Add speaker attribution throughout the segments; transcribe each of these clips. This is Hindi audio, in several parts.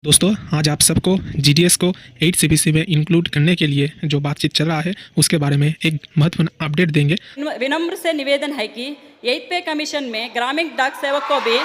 Speaker 1: दोस्तों आज आप सबको जीडीएस को 8 सीबीसी में इंक्लूड करने के लिए जो बातचीत चल रहा है उसके बारे में एक महत्वपूर्ण अपडेट देंगे।
Speaker 2: विनम्र से निवेदन है कि 8 पे कमीशन में ग्रामीण डाक सेवक को भी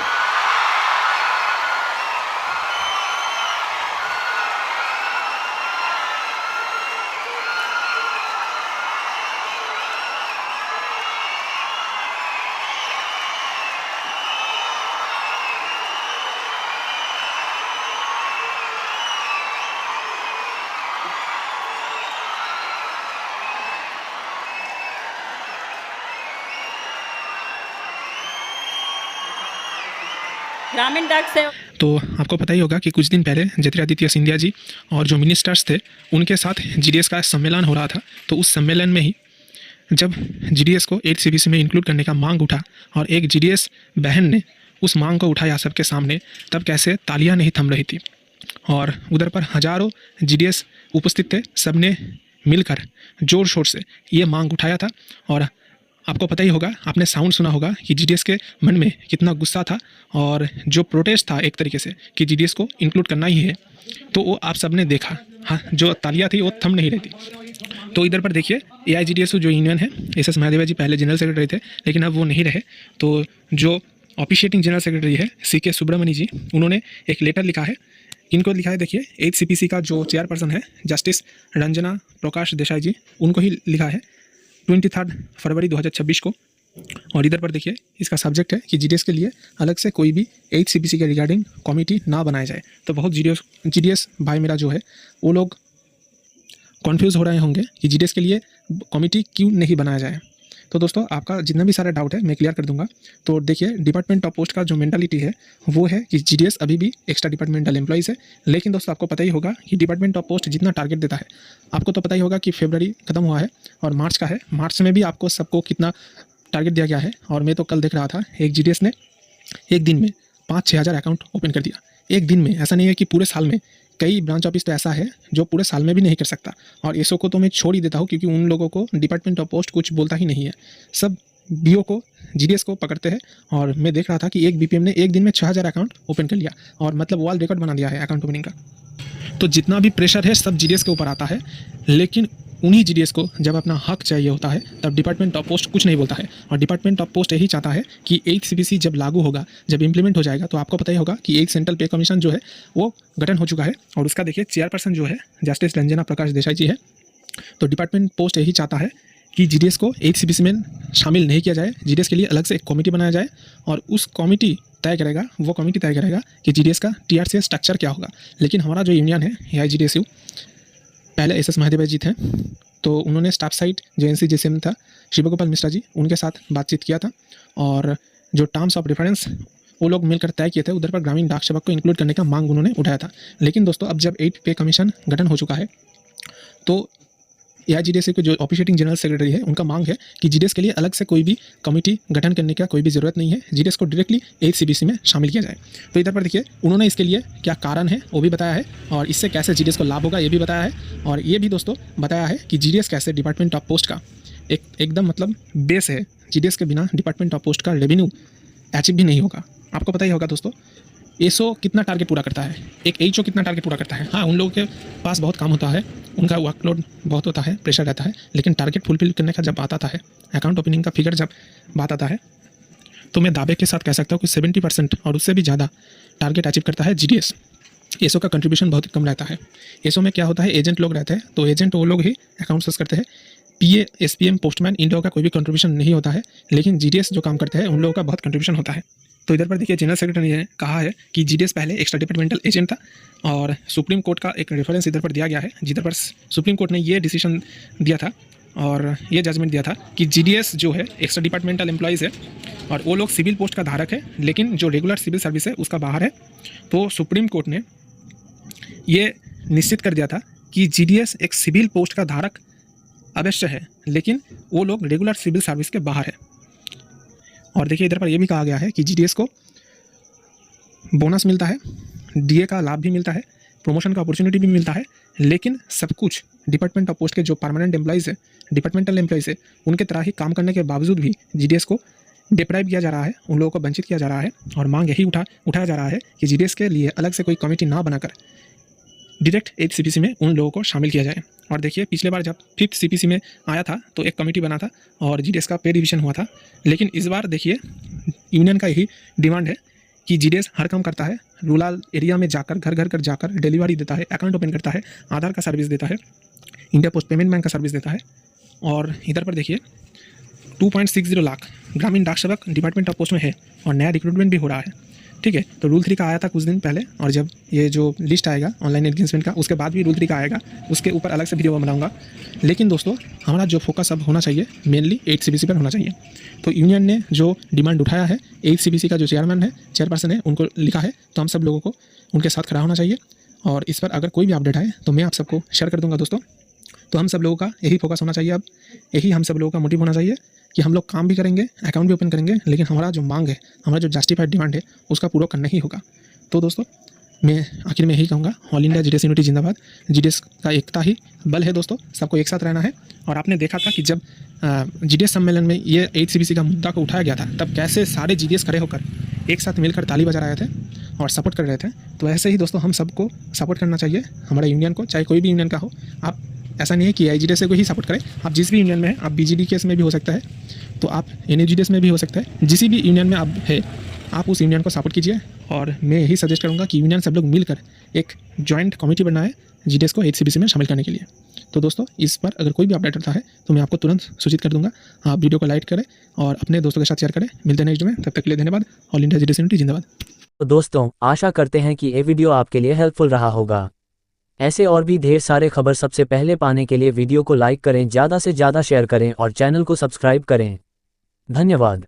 Speaker 2: ग्रामीण डाक सेवक
Speaker 1: तो आपको पता ही होगा कि कुछ दिन पहले ज्योतिरादित्य सिंधिया जी और जो मिनिस्टर्स थे उनके साथ जीडीएस का सम्मेलन हो रहा था। तो उस सम्मेलन में ही जब जीडीएस को 8 सीबीसी में इंक्लूड करने का मांग उठा और एक जीडीएस बहन ने उस मांग को उठाया सबके सामने, तब कैसे तालियां नहीं थम रही थी और उधर पर हज़ारों जीडीएस उपस्थित थे। सबने मिलकर ज़ोर शोर से ये मांग उठाया था। और आपको पता ही होगा, आपने साउंड सुना होगा कि जीडीएस के मन में कितना गुस्सा था और जो प्रोटेस्ट था एक तरीके से कि जीडीएस को इंक्लूड करना ही है, तो वो आप सबने देखा। हाँ, जो तालियां थी वो थम नहीं रही थी। तो इधर पर देखिए एआईजीडीएस जो यूनियन है, एस महादेवा जी पहले जनरल सेक्रेटरी थे लेकिन अब वो नहीं रहे। तो जो ऑफिशिएटिंग जनरल सेक्रेटरी है सीके सुब्रमण्य जी, उन्होंने एक लेटर लिखा है। इनको लिखा है, देखिए 8 सीपीसी का जो चेयरपर्सन है जस्टिस रंजना प्रकाश देसाई जी, उनको ही लिखा है 23 फरवरी 2026 को। और इधर पर देखिए इसका सब्जेक्ट है कि जीडीएस के लिए अलग से कोई भी 8 सीपीसी के रिगार्डिंग कमेटी ना बनाया जाए। तो बहुत जीडीएस भाई मेरा जो है वो लोग कन्फ्यूज़ हो रहे होंगे कि जीडीएस के लिए कमेटी क्यों नहीं बनाया जाए। तो दोस्तों आपका जितना भी सारा डाउट है मैं क्लियर कर दूंगा। तो देखिए डिपार्टमेंट ऑफ पोस्ट का जो मेंटालिटी है वो है कि जीडीएस अभी भी एक्स्ट्रा डिपार्टमेंटल एम्प्लॉइज़ है। लेकिन दोस्तों आपको पता ही होगा कि डिपार्टमेंट ऑफ पोस्ट जितना टारगेट देता है, आपको तो पता ही होगा कि फरवरी खत्म हुआ है और मार्च का है। मार्च में भी आपको सबको कितना टारगेट दिया गया है। और मैं तो कल देख रहा था एक जीडीएस ने एक दिन में 5-6 हज़ार अकाउंट ओपन कर दिया। एक दिन में, ऐसा नहीं है कि पूरे साल में। कई ब्रांच ऑफिस तो ऐसा है जो पूरे साल में भी नहीं कर सकता। और एसओ को तो मैं छोड़ ही देता हूँ क्योंकि उन लोगों को डिपार्टमेंट ऑफ पोस्ट कुछ बोलता ही नहीं है। सब बीओ को जीडीएस को पकड़ते हैं। और मैं देख रहा था कि एक बीपीएम ने एक दिन में 6000 अकाउंट ओपन कर लिया और मतलब वर्ल्ड रिकॉर्ड बना दिया है अकाउंट ओपनिंग का। तो जितना भी प्रेशर है सब जीडीएस के ऊपर आता है। लेकिन उन्हीं जीडीएस को जब अपना हक चाहिए होता है तब डिपार्टमेंट ऑफ पोस्ट कुछ नहीं बोलता है। और डिपार्टमेंट ऑफ पोस्ट यही चाहता है कि 8 सीबीसी जब लागू होगा, जब इंप्लीमेंट हो जाएगा, तो आपको पता ही होगा कि एक सेंट्रल पे कमीशन जो है वो गठन हो चुका है। और उसका देखिए चेयरपर्सन जो है जस्टिस रंजना प्रकाश देसाई जी है। तो डिपार्टमेंट पोस्ट यही चाहता है कि जीडीएस को 8 सीबीसी में शामिल नहीं किया जाए। जीडीएस के लिए अलग से एक कमेटी बनाया जाए और उस कमेटी तय करेगा कि जीडीएस का टीआरसी स्ट्रक्चर क्या होगा। लेकिन हमारा जो यूनियन है एआईजीडीएसयू, पहले एस महादेव जी थे, तो उन्होंने स्टाफ साइट जो एनसीजीसीएम था शिवगोपाल मिश्रा जी, उनके साथ बातचीत किया था और जो टर्म्स ऑफ रेफरेंस वो लोग मिलकर तय किए थे, उधर पर ग्रामीण डाक सेवक को इंक्लूड करने का मांग उन्होंने उठाया था। लेकिन दोस्तों अब जब 8 पे कमीशन गठन हो चुका है तो एआईजीडीएस के जो ऑफिशिएटिंग जनरल सेक्रेटरी है उनका मांग है कि जीडीएस के लिए अलग से कोई भी कमेटी गठन करने का कोई भी ज़रूरत नहीं है। जीडीएस को डायरेक्टली 8 सीबीसी में शामिल किया जाए। तो इधर पर देखिए उन्होंने इसके लिए क्या कारण है वो भी बताया है और इससे कैसे जीडीएस को लाभ होगा ये भी बताया है। और ये भी दोस्तों बताया है कि जीडीएस कैसे डिपार्टमेंट ऑफ पोस्ट का एकदम मतलब बेस है। जीडीएस के बिना डिपार्टमेंट ऑफ पोस्ट का रेवेन्यू अचीव भी नहीं होगा। आपको पता ही होगा दोस्तों एसओ कितना टारगेट पूरा करता है, एक एचओ कितना टारगेट पूरा करता है। हाँ, उन लोगों के पास बहुत काम होता है, उनका वर्कलोड बहुत होता है, प्रेशर रहता है, लेकिन टारगेट फुलफिल करने का जब बात आता है, अकाउंट ओपनिंग का फिगर जब बात आता है, तो मैं दावे के साथ कह सकता हूँ कि 70% और उससे भी ज़्यादा टारगेट अचीव करता है जीडीएस। एसओ का कंट्रीब्यूशन बहुत कम रहता है। एसओ में क्या होता है, एजेंट लोग रहते हैं, तो एजेंट वो लोग ही अकाउंट सर्च करते हैं। पीए, एसपीएम, पोस्टमैन, इन लोगों का कोई भी कंट्रीब्यूशन नहीं होता है। लेकिन जीडीएस जो काम करते हैं उन लोगों का बहुत कंट्रीब्यूशन होता है। तो इधर पर देखिए जनरल सेक्रेटरी ने कहा है कि जीडीएस पहले एक्स्ट्रा डिपार्टमेंटल एजेंट था और सुप्रीम कोर्ट का एक रेफरेंस इधर पर दिया गया है, जिधर पर सुप्रीम कोर्ट ने ये डिसीजन दिया था और ये जजमेंट दिया था कि जीडीएस जो है एक्स्ट्रा डिपार्टमेंटल एम्प्लॉइज़ है और वो लोग सिविल पोस्ट का धारक है, लेकिन जो रेगुलर सिविल सर्विस है उसका बाहर है। तो सुप्रीम कोर्ट ने ये निश्चित कर दिया था कि जीडीएस एक सिविल पोस्ट का धारक अवश्य है, लेकिन वो लोग रेगुलर सिविल सर्विस के बाहर है। और देखिए इधर पर यह भी कहा गया है कि जीडीएस को बोनस मिलता है, डीए का लाभ भी मिलता है, प्रमोशन का अपॉर्चुनिटी भी मिलता है, लेकिन सब कुछ डिपार्टमेंट ऑफ पोस्ट के जो परमानेंट एम्प्लॉइज़ है, डिपार्टमेंटल एम्प्लॉइज़ है, उनके तरह ही काम करने के बावजूद भी जीडीएस को डिप्राइव किया जा रहा है, उन लोगों को वंचित किया जा रहा है। और मांग यही उठाया जा रहा है कि जीडीएस के लिए अलग से कोई कमेटी ना बनाकर डायरेक्ट 8th CPC में उन लोगों को शामिल किया जाए। और देखिए पिछले बार जब 5th CPC में आया था तो एक कमेटी बना था और GDS का पे रिविजन हुआ था, लेकिन इस बार देखिए यूनियन का यही डिमांड है कि GDS हर काम करता है, रूरल एरिया में जाकर घर घर कर जाकर डिलीवरी देता है, अकाउंट ओपन करता है, आधार का सर्विस देता है, इंडिया पोस्ट पेमेंट बैंक का सर्विस देता है। और इधर पर देखिए 2.60 लाख ग्रामीण डाक सेवक डिपार्टमेंट ऑफ पोस्ट में है और नया रिक्रूटमेंट भी हो रहा है। ठीक है, तो रूल 3 का आया था कुछ दिन पहले, और जब ये जो लिस्ट आएगा ऑनलाइन एनगेजमेंट का उसके बाद भी रूल 3 का आएगा, उसके ऊपर अलग से वीडियो बनाऊंगा। लेकिन दोस्तों हमारा जो फोकस अब होना चाहिए मेनली 8th CPC पर होना चाहिए। तो यूनियन ने जो डिमांड उठाया है 8th CPC का जो चेयरपर्सन है उनको लिखा है, तो हम सब लोगों को उनके साथ खड़ा होना चाहिए। और इस पर अगर कोई भी अपडेट आए तो मैं आप सबको शेयर कर दूंगा दोस्तों। तो हम सब लोगों का यही फोकस होना चाहिए, अब यही हम सब लोगों का मोटिव होना चाहिए कि हम लोग काम भी करेंगे, अकाउंट भी ओपन करेंगे, लेकिन हमारा जो मांग है, हमारा जो जस्टिफाइड डिमांड है उसका पूरा करना ही होगा। तो दोस्तों मैं आखिर में यही कहूँगा, ऑल इंडिया GDS यूनिटी जिंदाबाद। GDS का एकता ही बल है दोस्तों, सबको एक साथ रहना है। और आपने देखा था कि जब GDS सम्मेलन में ये 8th CPC का मुद्दा को उठाया गया था तब कैसे सारे GDS खड़े होकर एक साथ मिलकर ताली बजा रहे थे और सपोर्ट कर रहे थे। तो ऐसे ही दोस्तों हम सबको सपोर्ट करना चाहिए, हमारे यूनियन को, चाहे कोई भी यूनियन का हो। आप ऐसा नहीं है कि IGDS को ही सपोर्ट करें, आप जिस भी यूनियन में हैं, आप BGD केस में भी हो सकता है, तो आप NUGDS में भी हो सकता है, जिस भी यूनियन में आप है आप उस यूनियन को सपोर्ट कीजिए। और मैं यही सजेस्ट करूँगा कि यूनियन सब लोग मिलकर एक जॉइंट कमेटी बनाए GDS को 8th CPC में शामिल करने के लिए। तो दोस्तों इस पर अगर कोई भी अपडेट आता है तो मैं आपको तुरंत सूचित कर दूंगा। आप वीडियो को लाइक करें और अपने दोस्तों के साथ शेयर करें। मिलते हैं नेक्स्ट वीडियो में, तब तक के लिए धन्यवाद। ऑल इंडिया GDS यूनिटी जिंदाबाद।
Speaker 3: तो दोस्तों आशा करते हैं कि ये वीडियो आपके लिए हेल्पफुल रहा होगा। ऐसे और भी ढेर सारे खबर सबसे पहले पाने के लिए वीडियो को लाइक करें, ज़्यादा से ज़्यादा शेयर करें और चैनल को सब्सक्राइब करें। धन्यवाद।